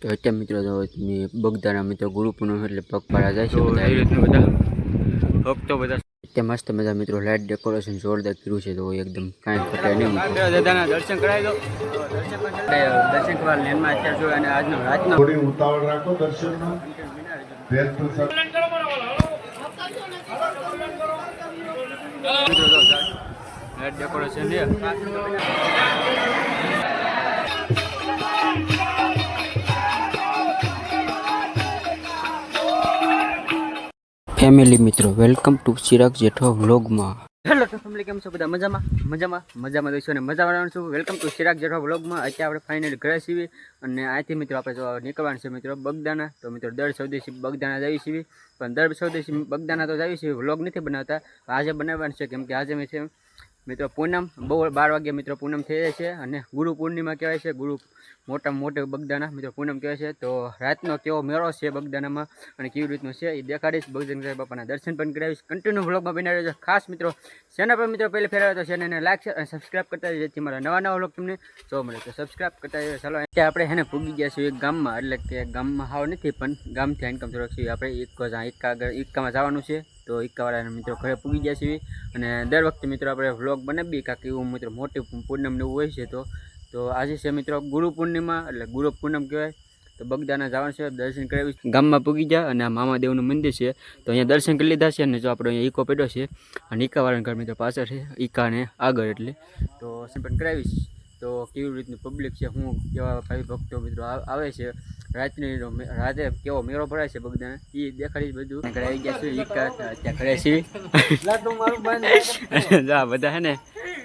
તો અત્યારે મિત્રો બગદાના મિત્રો ગુરુ પૂનમ એટલે પગપાળા જાય છે બધા એ રીતનું બધા ભક્તો બધા અત્યારે મસ્ત મજા મિત્રો લાઇટ ડેકોરેશન જોરદાર કર્યું છે તો એકદમ કાંઈ ઘટે નહીં દાદાના દર્શન કરાવી દો દર્શન કરવા લેનમાં અત્યારે જો અને આજનો રાતનો થોડી ઉતાવળ રાખો દર્શનમાં લાઇટ ડેકોરેશન છે ફેમિલી મિત્રો વેલકમ ટુ ચિરાગ જેઠવા વ્લોગમાં હેલો તો ફેમિલી કેમ છો બધા મજામાં દઈશું અને મજામાં છું વેલકમ ટુ ચિરાગ જેઠવા વ્લોગમાં અત્યારે આપણે ફાઇનલી ઘરે છીએ અને અહીંથી મિત્રો આપણે જો નીકળવાનું છે મિત્રો બગદાના તો મિત્રો દર સૌદેશી બગદાના જઈએ છીએ પણ દર સૌદેશી બગદાના તો જઈએ છીએ વ્લોગ નથી બનાવતા આજે બનાવવાનું છે કેમ કે આજે મેં છે મિત્રો પૂનમ બહુ 12 વાગ્યા મિત્રો પૂનમ થઈ જાય છે અને ગુરુ પૂર્ણિમા કહેવાય છે ગુરુ મોટામાં મોટો બગદાના મિત્રો પૂનમ કહેવાય છે તો રાતનો કેવો મેળો છે બગદાનામાં અને કેવી રીતનો છે એ દેખાડીશ બગદાન બાપાના દર્શન પણ કરાવીશ કન્ટિન્યુ વ્લોગમાં બનાવી રહેજો ખાસ મિત્રો ચેનલ પર મિત્રો પહેલે ફેરવે તો ચેનલને લાઈક અને સબસ્ક્રાઈબ કરતા રહેજો જેથી મારા નવા વ્લોગ તમને જોવા મળે તો સબસ્ક્રાઈબ કરતા રહેજો ચાલો અત્યારે આપણે હેને પૂગી ગયા છીએ એક ગામમાં એટલે કે ગામમાં હાવ નથી પણ ગામથી ઇન્કમ થોડોક છીએ આપણે ઈક્કામાં જવાનું છે તો ઈક્કાવાળાના મિત્રો ઘરે પૂગી ગયા છીએ અને દર વખતે મિત્રો આપણે વ્લોગ બનાવીએ કાંક એવું મિત્રો મોટી પૂનમ ને એવું હોય છે તો આજે છે મિત્રો ગુરુ પૂર્ણિમા એટલે ગુરુ પૂનમ કહેવાય તો બગદાના જવાનું છે દર્શન કરાવી ગામમાં પૂગી જાય અને આ મામાદેવનું મંદિર છે તો અહીંયા દર્શન કરી લીધા છે અને જો આપણે અહીંયા ઈકો પડ્યો છે અને ઈકાવાળાના ઘર મિત્રો પાછળ છે ઈકાને આગળ એટલે તો દર્શન પણ કરાવીશ તો કેવી રીતનું પબ્લિક છે હું કેવા ભાઈ ભક્તો મિત્રો આવે છે રાતે કેવો મેળો ભરાય છે બગદાના એ દેખાડીશ બધું ઘરે આવી ગયા છે ઈકા ત્યાં ઘરે છીએ બધા હે ને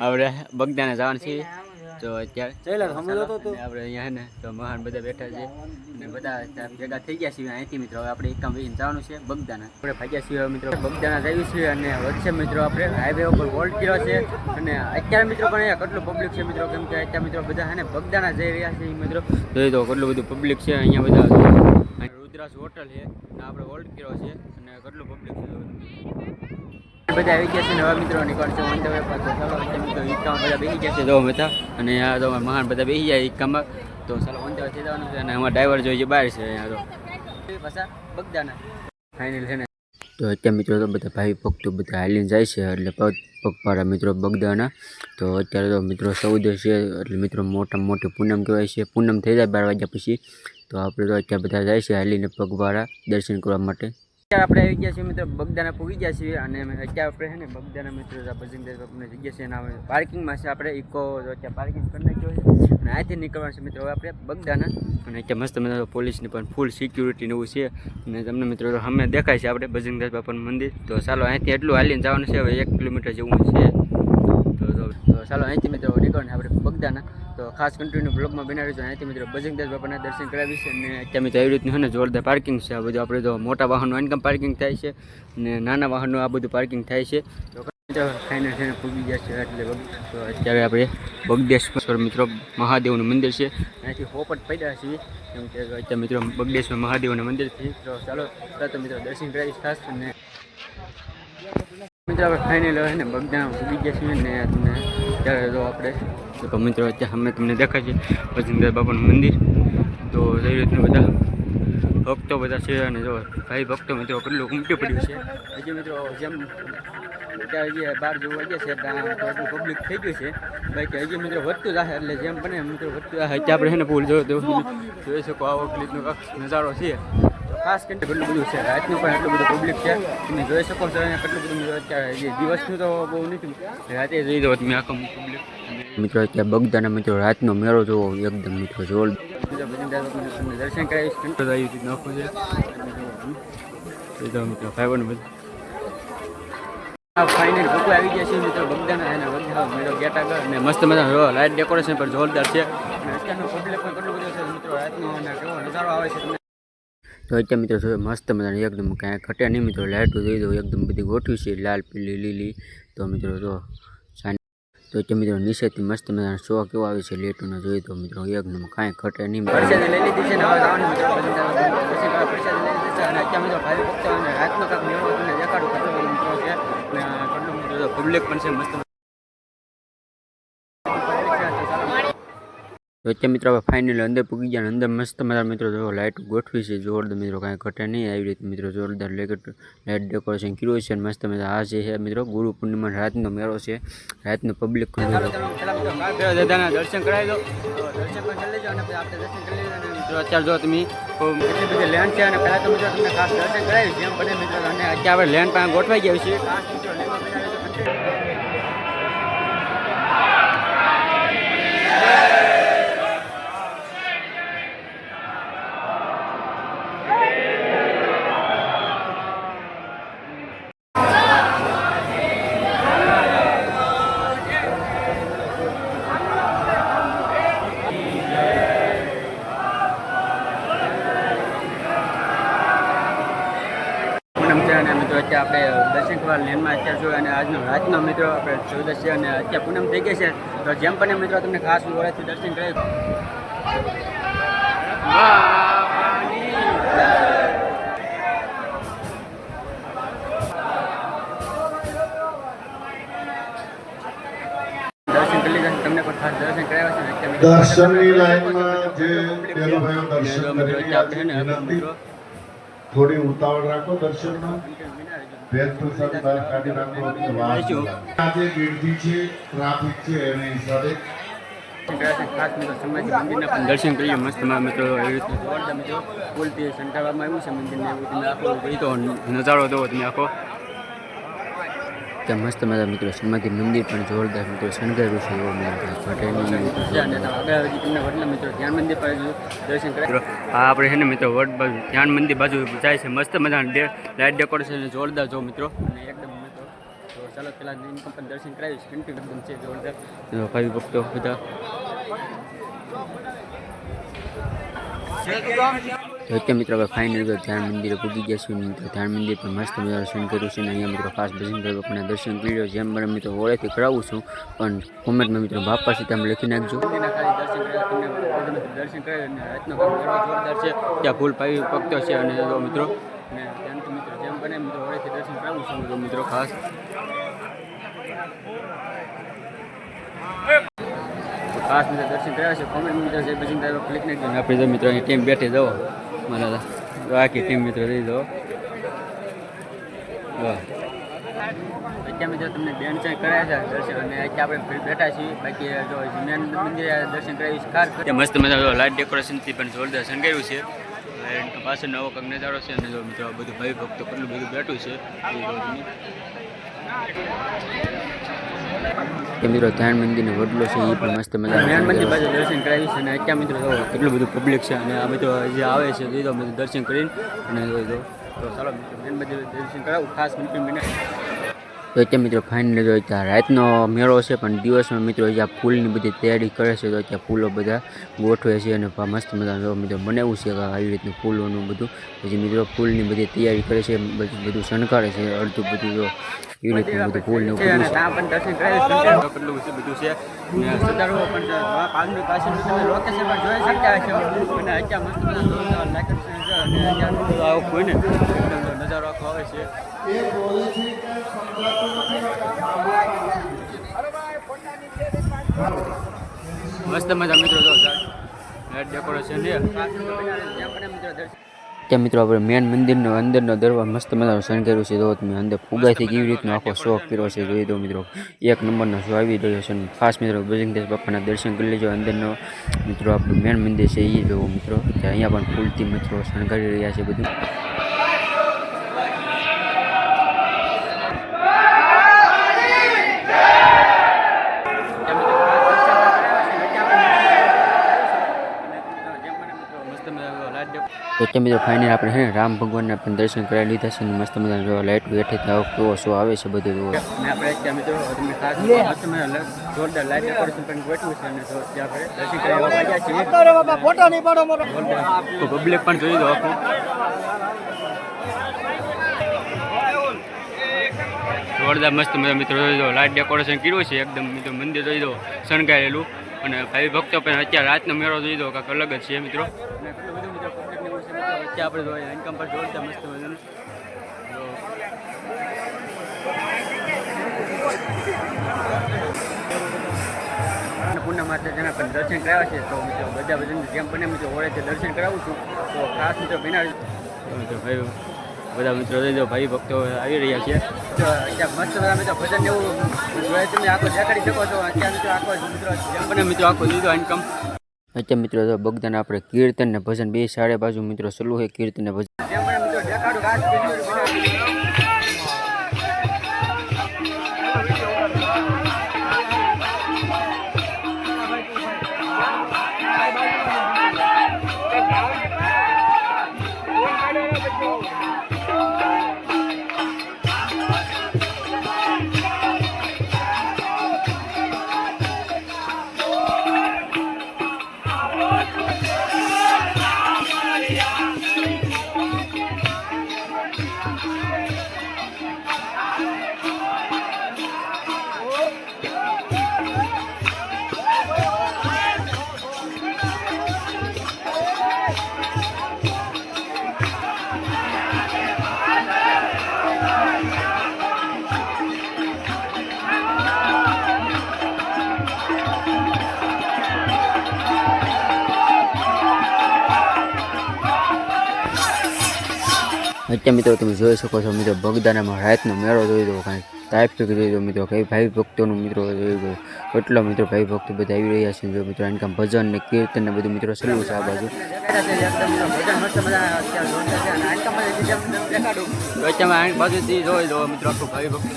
આપણે બગદાના જવાનું છીએ તો અત્યારે આપણે અહીંયા હે ને તો મહાન બધા બેઠા છે અને બધા ભેગા થઈ ગયા છીએ અહીંથી મિત્રો હવે આપણે એકામ વેચીને જવાનું છે બગદાના આપણે ભાગ્યા છીએ મિત્રો બગદાના જઈએ છીએ અને વચ્ચે મિત્રો આપણે હાઈવે ઉપર હોલ્ટ કર્યો છે અને અત્યારે મિત્રો પણ અહીંયા કેટલું પબ્લિક છે મિત્રો કેમ કે અત્યારે મિત્રો બધા હે ને બગદાના જઈ રહ્યા છે મિત્રો જોઈ તો કેટલું બધું પબ્લિક છે અહીંયા બધા રુદ્રાસ હોટલ છે આપણે હોલ્ટ કર્યો છે અને કેટલું પબ્લિક છે બધા આવી ગયા છે ને હવે મિત્રો નીકળશે ઓન ધ વે પાછો ચાલો મિત્રો ઈકામાં બધા બેસી ગયા છે જો હતા અને આ તો મહાન બધા બેસી જાય ઈકામાં તો ચાલો ઓન ધ વે થઈ જવાનું છે અને અમારા ડ્રાઈવર જોઈએ બહાર છે અહીંયા તો પાછા બગદાના ફાઇનલ છે ને તો અત્યારે મિત્રો તો બધા ભાઈ ભક્તો બધા હાલીને જાય છે એટલે પગપાળા મિત્રો બગદાના તો અત્યારે તો મિત્રો 14 છે એટલે મિત્રો મોટામાં મોટી પૂનમ કહેવાય છે પૂનમ થઈ જાય 12 વાગ્યા પછી તો આપણે તો અત્યારે બધા જાય છે હાલીને પગપાળા દર્શન કરવા માટે અત્યારે આપણે આવી ગયા છીએ મિત્રો બગદાના પૂગી ગયા છીએ અને અત્યારે આપણે છે ને બગદાના મિત્રો બજરંગદાસ બાપાની જગ્યા છે એના પાર્કિંગમાં છે આપણે ઇકો અત્યારે પાર્કિંગ કરી નાખ્યો છે અને અહીંથી નીકળવાનું છે મિત્રો હવે આપણે બગદાના અને અત્યારે મસ્ત મજા પોલીસની પણ ફૂલ સિક્યુરિટી એવું છે અને તમને મિત્રો સામે દેખાય છે આપણે બજરંગદાસ બાપાનું મંદિર તો ચાલો અહીંથી એટલું હાલીને જવાનું છે હવે 1 કિલોમીટર જેવું છે તો ચાલો અહીંથી મિત્રો નીકળવાનું આપણે બગદાના તો ખાસ કન્ટિન્યુ બ્લોગમાં બનાવી છે અહીંથી મિત્રો બજરંગદાસ બાપાના દર્શન કરાવીશ અને અત્યારે મિત્રો એવી રીતનું છે ને જોરદાર પાર્કિંગ છે આ બધું આપણે તો મોટા વાહનનું ઇન્કમ પાર્કિંગ થાય છે અને નાના વાહનનું આ બધું પાર્કિંગ થાય છે તો ફાઇનલ છે પૂગી ગયા છે એટલે તો અત્યારે આપણે બગદેશ્વર મિત્રો મહાદેવનું મંદિર છે અહીંથી હોપટ પડ્યા છીએ કેમ કે અત્યારે મિત્રો બગદેશ્વર મહાદેવનું મંદિર છે તો ચાલો તો મિત્રો દર્શન કરાવીશ ખાસ અને મિત્રો આપણે ફાઇનલ હોય ને બગદાના પૂગી ગયા છીએ ને તમને ત્યારે તો આપણે તો મિત્રો અત્યારે અમે તમને દેખાય છે બજરંગદાસ બાપાનું મંદિર તો એ રીતનું બધા ભક્તો બધા છે અને જો ભાઈ ભક્તો મિત્રો કેટલું ઉમટી પડ્યું છે હજી મિત્રો જેમ અત્યારે હજી 12 જેવું વાગ્યા છે ત્યાં એટલું પબ્લિક થઈ ગયું છે બાકી હજી મિત્રો વધતું જશે એટલે જેમ બને મિત્રો વધતું જશે અત્યારે આપણે છે ને ફૂલ જોઈ શકો આવો ક્લિપનો નજારો છે ખાસ કરીને કેટલું બધું છે રાતનું પણ એટલું બધું પબ્લિક છે તમે જોઈ શકો છો અહીંયા કેટલું બધું અત્યારે જે દિવસનું તો બહુ નથી રાતે જોઈ દો તમે આખો પબ્લિક મિત્રો અત્યારે બગદાના મિત્રો રાતનો મેળો જોવો એકદમ મિત્રો જોર દર્શન કરાવીશ આવી રીતે નાખવું છે મિત્રો ફાઇનલ ભૂકો આવી ગયા છે મિત્રો બગદાના એના બધા મેળો ગેટ આગળ અને મસ્ત મજા લાઇટ ડેકોરેશન પણ જોરદાર છે અને અત્યારનો પબ્લિક પણ કેટલું બધું છે મિત્રો રાતનો અને કેવો નજારો આવે છે તો અત્યારે મિત્રો મસ્ત મજાની એકદમ કાંઈ ઘટે નહીં મિત્રો લાઇટો જોઈ દો એકદમ બધી ગોઠવી છે લાલ પીલી લીલી તો મિત્રો તો અત્યારે મિત્રો નીચેથી મસ્ત મજાનો શો કેવો આવે છે લેટોનો જોઈ દો મિત્રો એકદમ કાંઈ ઘટે નહીં પ્રસાદી લઈ લીધી છે ને હવે જવાનું મિત્રો પ્રસાદી લઈ લીધી છે અને અત્યારે મિત્રો ભાઈ ભક્તો અને રાતનો કાંક મેળો તમને દેખાડું કેટલો બધો મિત્રો છે અને કેટલું મિત્રો પબ્લિક પણ છે મસ્ત તો અત્યારે મિત્રો આપણે ફાઇનલી અંદર પૂગી ગયા. અંદર મસ્ત મારા મિત્રો જો લાઇટ ગોઠવી છે જોરદાર મિત્રો, કાંઈ ઘટે નહીં. આવી રીતે મિત્રો જોરદાર લાઇટ ડેકોરેશન કર્યું છે મસ્ત મજા. આ છે મિત્રો ગુરુ પૂર્ણિમા રાતનો મેળો છે, રાતનો પબ્લિક દાદાના દર્શન કરાવી દો. દર્શન પણ કરી લેજો અને આપણે દર્શન કરી લેજો. મિત્રો અત્યારે જો તમે એટલી બધી લેન્ડ છે અને પહેલાં તો મિત્રો તમને ખાસ દર્શન કરાવ્યું જેમ બને મિત્રો. અને અત્યારે આપણે લેન્ડ પાસે ગોઠવાઈ ગયા છીએ. ખાસ મિત્રો લેન્ડમાં અને મિત્રો અત્યારે આપણે દર્શન કરવા લેનમાં અત્યારે જોઈએ અને આજનો રાતનો મિત્રો આપણે 14 છે અને અત્યારે પૂનમ થઈ ગઈ છે. તો જેમ પણ મિત્રો તમને ખાસ ઓળખથી દર્શન કરાવી. દર્શન કરી લીધા તમને પણ ખાસ દર્શન કરાવ્યા છે. દર્શનની લાઈનમાં જે પેલો ભાઈઓ દર્શન કરી રહ્યા છે વિનંતી, થોડી ઉતાવળ રાખો દર્શનમાં. બેન પ્રસાદ બહાર કાઢી રાખો. આજે ગીર્દી છે, ટ્રાફિક છે એના હિસાબે ખાસ મિત્રો સમાધિ મંદિરના પણ દર્શન કરીએ મસ્ત મિત્રો. એવી રીતે જોરદાર મિત્રો પુલથી સંટાળવામાં આવ્યું છે મંદિરને. એવું તમે આખો જોઈ તો નજારો દો તમે આખો. ત્યાં મસ્ત મજા મિત્રો સમાધિ મંદિર પણ જોરદાર મિત્રો શણગાર્યું છે. એવો મિત્રો તમને વડલા મિત્રો ધ્યાન મંદિર પર દર્શન કરે. હા આપણે છે ને મિત્રો વડ બાજુ ધ્યાન મંદિર બાજુ જાય છે. મસ્ત મજા લાઇટ ડેકોરેશન જોરદાર જો મિત્રો. અને એકદમ મિત્રો તો ચાલો પેલા ઇન્કમ પણ દર્શન કરાવીશ. કન્ટિન્યુ એકદમ છે જોરદાર. ભાઈ ભક્તો બધા તો અત્યારે મિત્રો આપણે ફાઇનલ ધ્યાન મંદિરે પૂગી ગયા છીએ. મિત્રો ધ્યાન મંદિર પર મસ્ત મજાનું દર્શન કર્યું છે. અને અહીંયા મિત્રો ખાસ ભજનભાઈ બાપાના દર્શન કરી લો. જેમ મને મિત્રો ઓળેથી કરાવું છું પણ કોમેન્ટમાં મિત્રો બાપા છે તમે લખી નાખજો. દર્શન કરે અને રાતનો જોરદાર છે. ત્યાં ફૂલ પાવી ભક્તો છે અને મિત્રો અને ત્યાંથી મિત્રો જેમ બને મિત્રો ઓળેથી દર્શન કરાવું છું મિત્રો ખાસ. ખાસ મિત્રો દર્શન કર્યા છે. કોમેન્ટ મિત્રો છે ભજનભાઈ ક્લિક નહીં કરીને આપણે મિત્રો અહીં ટીમ બેઠી જાઓ. મારા આખી ટીમ મિત્રો રહી દો. અત્યારે મિત્રો તમને બેન છે કરાયા છે દર્શન અને અત્યારે આપણે બેઠા છીએ. બાકી જો મેન મંદિરે દર્શન કરાવી છે ખાસ. ત્યાં મસ્ત મજા લાઇટ ડેકોરેશનથી પણ જોરદાર શણગાર્યું છે. પાછળ નવો કંઈક નજારો છે. અને જો મિત્રો બધું ભાઈ ભક્તો કેટલું બધું બેઠું છે એ મિત્રો ધ્યાન મંદિરનો વડલો છે એ પણ મસ્ત મજા. ધ્યાન મંદિર બાજુ દર્શન કરાવી છે અને અત્યારે મિત્રો જો કેટલું બધું પબ્લિક છે અને આ બધું જે આવે છે એ તો બધું દર્શન કરીને અને જોઈ દો. તો ચાલો મિત્રો ધ્યાન મંદિર દર્શન કરાવું ખાસ મિત્રો. તો અત્યારે મિત્રો ફાઇનલી જો ત્યાં રાતનો મેળો છે પણ દિવસમાં મિત્રો જ્યાં ફૂલની બધી તૈયારી કરે છે. તો ત્યાં ફૂલો બધા ગોઠવે છે અને મસ્ત મજા જો મિત્રો બનાવ્યું છે આવી રીતનું ફૂલોનું બધું. પછી મિત્રો ફૂલની બધી તૈયારી કરે છે, બધું શણગારે છે અડધું બધું જો એવી રીતનું બધું ફૂલને બધું દર્શન કરાવી કેટલું બધું છે. સદારો પણ પાલની પાસે લોકેશન પણ જોઈ શકતા છો. અને અત્યારે મસ્ત અને આવું કોઈ ને નજારો આખો આવે છે. મસ્ત મજા મિત્રો જો લાઇટ ડેકોરેશન છે. ત્યાં મિત્રો આપણે મેન મંદિરનો અંદરનો દરવાજો મસ્ત મજાનો શણગાર્યું છે. જો તમે અંદર ફુગાથી કેવી રીતનો આખો શોખ કર્યો છે જોઈ દો મિત્રો. એક નંબરનો શો આવી રહ્યો છે. ખાસ મિત્રો બજરંગદાસ બાપાના દર્શન કરી લેજો. અંદરનો મિત્રો આપણું મેન મંદિર છે એ જોવો મિત્રો. ત્યાં અહીંયા પણ ફૂલથી મિત્રો શણગારી રહ્યા છે બધું. તો અત્યારે મિત્રો ફાઇનલ આપણે છે ને રામ ભગવાનના પણ દર્શન કરાવી લીધા છે. મસ્ત મજાનો જો લાઇટ હેઠે કેવો શો આવે છે બધું જુઓ. આપણે અત્યારે મિત્રો તમને ખાસ મસ્ત મજાનો જોરદાર લાઇટ ડેકોરેશન પણ ગોઠવ્યું છે. અને જો ત્યાં આપણે દર્શન કરવા આવ્યા છીએ. ફોટો નહીં પાડો મારો તો પબ્લિક પણ જોઈ દો આખું. જોરદાર મસ્ત મજા મિત્રો જોઈ દો લાઇટ ડેકોરેશન કર્યું છે એકદમ મિત્રો. મંદિર જોઈ દો શણગારેલું અને ભાઈ ભક્તો પણ અત્યારે રાતનો મેળો જોઈ દો કાંઈક અલગ જ છે મિત્રો. આપણે જોઈએ ઇન્કમ પર જોરદાર મસ્ત મજાનું પૂનમ માટે તેના પણ દર્શન કરાવ્યા છે. તો મિત્રો બધા ભજન જેમ બને મિત્રો ઓળેથી દર્શન કરાવું છું. તો ખાસ મિત્રો બિના ભાઈ બધા મિત્રો જોઈ દો ભાઈ ભક્તો આવી રહ્યા છે. તો અત્યારે મસ્ત બધા મિત્રો ભજન એવું તમે આખો દેખાડી શકો છો. અત્યારે મિત્રો આખો મિત્રો જેમ બને મિત્રો આખો દીધો ઇન્કમ. અત્યારે મિત્રો તો બગદાન આપણે કીર્તન ને ભજન બે સાડે બાજુ મિત્રો ચાલુ હોય. કીર્તન ને ભજન જેમ બને મિત્રો દેખાડું ખાસ અત્યારે મિત્રો તમે જોઈ શકો છો મિત્રો બગદાનામાં રાતનો મેળો જોઈ દો. કાંઈ ટ્રાફિક જોઈ દો મિત્રો. કઈ ભાઈ ભક્તોનું મિત્રો જોઈ દો. કેટલા મિત્રો ભાઈ ભક્તો બધા આવી રહ્યા છે. જો મિત્રો આનકામ ભજન ને કીર્તન ને બધું મિત્રો ચાલુ છે આ બાજુ. બાજુથી જોઈ દો મિત્રો આખું ભાઈ ભક્તો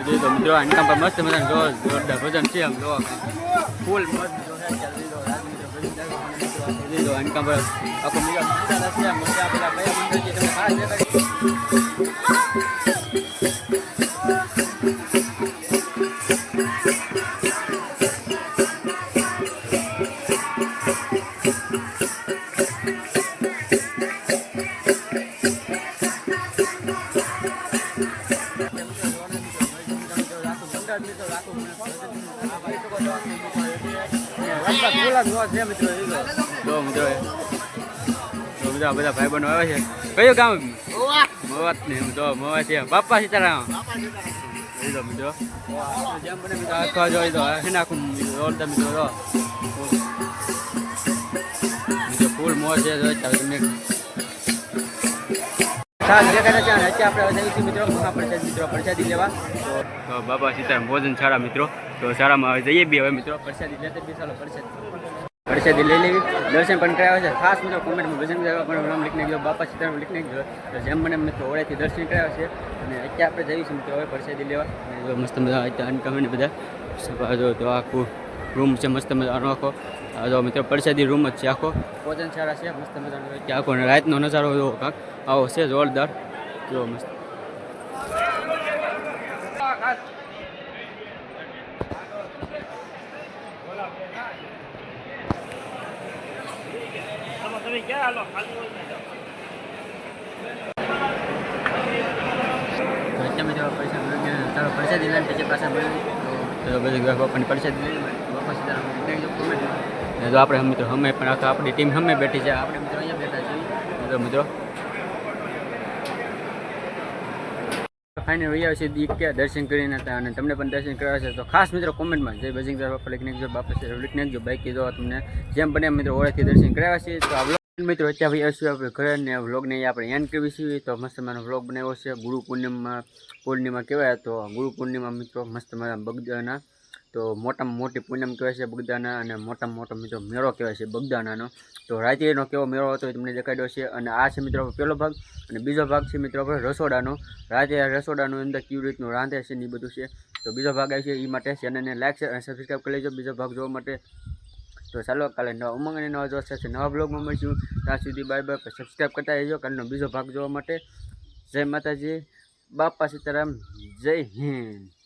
જોઈ દો મિત્રો આનકામ પર મસ્ત મજા જોરદાર ભજન છે. આમ જો ફૂલ મસ્ત આનકામ પર આખો મિત્રો મજા પેલા કયા મંદિર છે તમે ખાસ દેખાડી. બધા ભાઈ બહેનો આવે છે. કયું ગામ? મવાત ને તો મવા છે. બાપા સીતારામ મિત્રો જેમ બને મિત્રો આખા જોઈ દો નાખું જોરદાર મિત્રો જો ફૂલ મોજ છે. તમને ખાસ દેખાડે છે. અને અત્યારે આપણે જઈશું મિત્રો મહાપ્રસાદ મિત્રો પ્રસાદી લેવા. તો બાપા સીતારામ ભોજન સારા મિત્રો. તો સારામાં હવે જઈએ બી હવે મિત્રો પ્રસાદી લેતે બી ચાલો પ્રસાદી લઈ લેવી. દર્શન પણ કરાવ્યા છે. ખાસ મિત્રો કોમેન્ટમાં ભજન પણ નામ લીખ નાખજો. બાપા સીતારામ લીખ નાખજો. તો જેમ મને મિત્રો ઓળેથી દર્શન કરાવ્યા છે. અને અત્યારે આપણે જઈશું મિત્રો હવે પ્રસાદી લેવા. અને મસ્ત મજા અત્યારે અનકમને બધા જો તો આખું રૂમ છે મસ્ત મજાનો આખો. જો મિત્રો પ્રસાદી રૂમ જ છે આખો. ભોજન સારા છે મસ્ત મજાનો. અત્યારે આખો રાતનો નજારો જો કાંક આવો છે જોરદાર. જો મસ્ત પ્રસાદી લઈને પછી પાછા બધી બાપાની પ્રસાદી લઈને બાપા સીતારામ તો આપણે મિત્રો અમે પણ આખા આપણી ટીમ અમે બેઠી છે. આપણે મિત્રો અહીંયા બેઠા છીએ. મિત્રો ફાઇનલ વૈયા છે દીક દર્શન કરીને હતા. અને તમને પણ દર્શન કરવા છે તો ખાસ મિત્રો કોમેન્ટમાં જય બજરંગ બાપા લખી નાખજો. બાપા લખી નાખજો. બાકી જો તમને જેમ બને મિત્રો ઓળેથી દર્શન કરાવ્યા છે. તો આ મિત્રો અત્યારે ભાઈ હશું આપણે ઘરે ને વ્લોગને આપણે એન્ડ કરવી છીએ. તો મસ્ત મજાનો વ્લોગ બનાવ્યો છે. ગુરુ પૂર્ણિમા કહેવાય. તો ગુરુ પૂર્ણિમા મિત્રો મસ્ત મજા બગદાના તો મોટામાં મોટી પૂનમ કહેવાય છે બગદાના. અને મોટામાં મોટો મિત્રો મેળો કહેવાય છે બગદાનાનો. તો રાત્રિનો કેવો મેળો હતો એ તમને દેખાડ્યો છે. અને આ છે મિત્રો પહેલો ભાગ. અને બીજો ભાગ છે મિત્રો આપણે રસોડાનો. રાત્રે રસોડાનું અંદર કેવી રીતનું રાંધે છે ને એ બધું છે. તો બીજો ભાગ આવે છે એ માટે ચેનલને લાઈક છે અને સબસ્ક્રાઈબ કરી લેજો બીજો ભાગ જોવા માટે. તો ચાલો કાલે નવા ઉમંગ અને નવા જોવા સાથે નવા બ્લોગમાં મળશું. ત્યાં સુધી બાય બાય. સબસ્ક્રાઈબ કરતા રહેજો કાલનો બીજો ભાગ જોવા માટે. જય માતાજી. બાપા સીતારામ. જય હિન્દ.